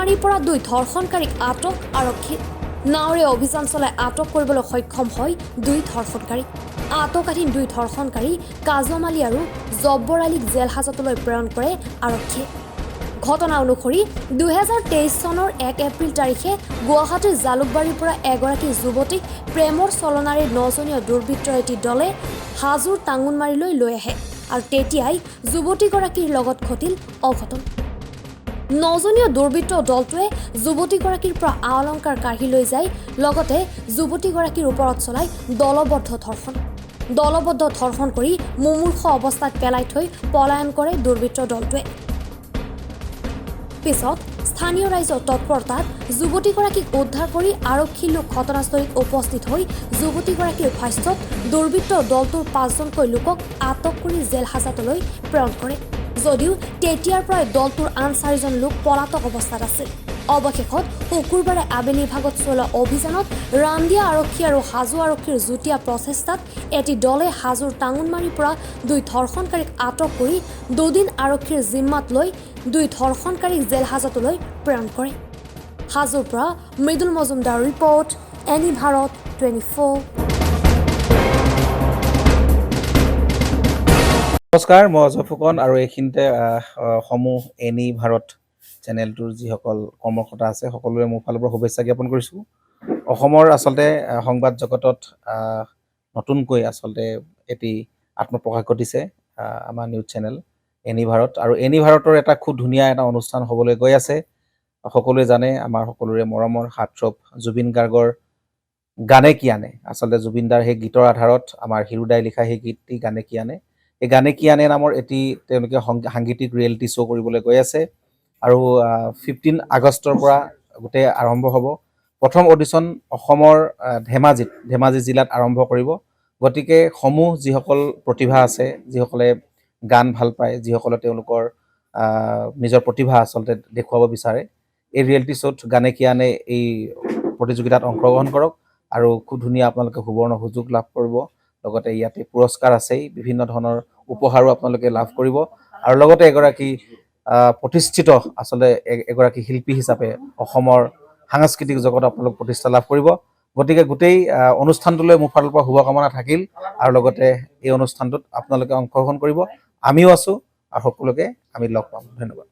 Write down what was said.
টাঙোনমাৰীৰ পৰা 2 ধৰ্ষণকাৰীক আটক আৰক্ষী নাওৰে অভিযান চলাই আটক কৰিবলৈ সক্ষম হয় 2 ধৰ্ষণকাৰী আটকাধীন 2 ধৰ্ষণকাৰী কাজম আলী আৰু জব্বৰ আলীক জেল হাজতলৈ প্ৰেৰণ কৰে আৰক্ষীয়ে ঘটনা অনুসৰি 2023 চনৰ 1 এপ্ৰিল তাৰিখে গুৱাহাটীৰ জালুকবাৰীৰ পৰা এগৰাকী যুৱতীক প্ৰেমৰ চলনাৰে 9জনীয়া দুৰ্বৃত্তৰ এটি দলে হাজোৰ টাঙোনমাৰীলৈ লৈ আহে আৰু তেতিয়াই যুৱতীগৰাকীৰ লগত ঘটিল অঘটন 9জনীয়া দুৰ্বৃত্ত দলটোৱে যুৱতীগৰাকীৰ পৰা অলংকাৰ কাঢ়ি লৈ যায় লগতে যুৱতীগৰাকীৰ ওপৰত চলাই দলবদ্ধ ধৰ্ষণ কৰি মুমূৰ্ষ অৱস্থাত পেলাই থৈ পলায়ন কৰে দুৰ্বৃত্ত দলটোৱে পিছত স্থানীয় ৰাইজৰ তৎপৰতাত যুৱতীগৰাকীক উদ্ধাৰ কৰি আৰক্ষী লোক ঘটনাস্থলীত উপস্থিত হৈ যুৱতীগৰাকীৰ ভাষ্যত দুৰ্বৃত্ত দলটোৰ 5জনকৈ লোকক আটক কৰি জেল হাজতলৈ প্ৰেৰণ কৰে যদিও তেতিয়াৰ পৰাই দলটোৰ আন 4জন লোক পলাতক অৱস্থাত আছিল অৱশেষত শুকুৰবাৰে আবেলি ভাগত চলোৱা অভিযানত ৰামদিয়া আৰক্ষী আৰু হাজো আৰক্ষীৰ যুটীয়া প্ৰচেষ্টাত এটি দলে হাজোৰ টাঙোনমাৰীৰ পৰা 2 ধৰ্ষণকাৰীক আটক কৰি 2 দিন আৰক্ষীৰ জিম্মাত লৈ 2 ধৰ্ষণকাৰীক জেল হাজতলৈ প্ৰেৰণ কৰে হাজোৰ পৰা মৃদুল মজুমদাৰ ৰিপৰ্ট এনি ভাৰত 24 নমস্কাৰ মই অজয় ফুকন আৰু এইখিনিতে সমূহ এনি ভাৰত চেনেলটোৰ যিসকল কৰ্মকৰ্তা আছে সকলোৰে মোৰ ফালৰ পৰা শুভেচ্ছা জ্ঞাপন কৰিছোঁ অসমৰ আচলতে সংবাদ জগতত নতুনকৈ আচলতে এটি আত্মপ্ৰকাশ ঘটিছে আমাৰ নিউজ চেনেল এনি ভাৰত আৰু এনি ভাৰতৰ এটা খুব ধুনীয়া এটা অনুষ্ঠান হ'বলৈ গৈ আছে সকলোৱে জানে আমাৰ সকলোৰে মৰমৰ হাৰ্টথ্ৰব জুবিন গাৰ্গৰ গানে কি আনে আচলতে জুবিন দাৰ সেই গীতৰ আধাৰত আমাৰ হিৰুদাই লিখা সেই গীতটি গানে কি আনে এই গানে কি আনে নামৰ এটি তেওঁলোকে সাংগীতিক ৰিয়েলিটি শ্ব' কৰিবলৈ গৈ আছে আৰু 15 আগষ্টৰ পৰা গোটেই আৰম্ভ হ'ব প্ৰথম অডিশ্যন অসমৰ ধেমাজি জিলাত আৰম্ভ কৰিব গতিকে সমূহ যিসকল প্ৰতিভা আছে যিসকলে গান ভাল পায় যিসকলে তেওঁলোকৰ নিজৰ প্ৰতিভা আচলতে দেখুৱাব বিচাৰে এই ৰিয়েলিটি শ্ব'ত গানে কি আনে এই প্ৰতিযোগিতাত অংশগ্ৰহণ কৰক আৰু খুব ধুনীয়া আপোনালোকে সুবৰ্ণ সুযোগ লাভ কৰিব লগতে ইয়াতে পুৰস্কাৰ আছেই বিভিন্ন ধৰণৰ উপহাৰো আপোনালোকে লাভ কৰিব আৰু লগতে এগৰাকী প্ৰতিষ্ঠিত আচলতে এগৰাকী শিল্পী হিচাপে অসমৰ সাংস্কৃতিক জগতত আপোনালোক প্ৰতিষ্ঠা লাভ কৰিব গতিকে গোটেই অনুষ্ঠানটোলৈ মোৰ ফালৰ পৰা শুভকামনা থাকিল আৰু লগতে এই অনুষ্ঠানটোত আপোনালোকে অংশগ্ৰহণ কৰিব আমিও আছোঁ আৰু সকলোকে আমি লগ পাম ধন্যবাদ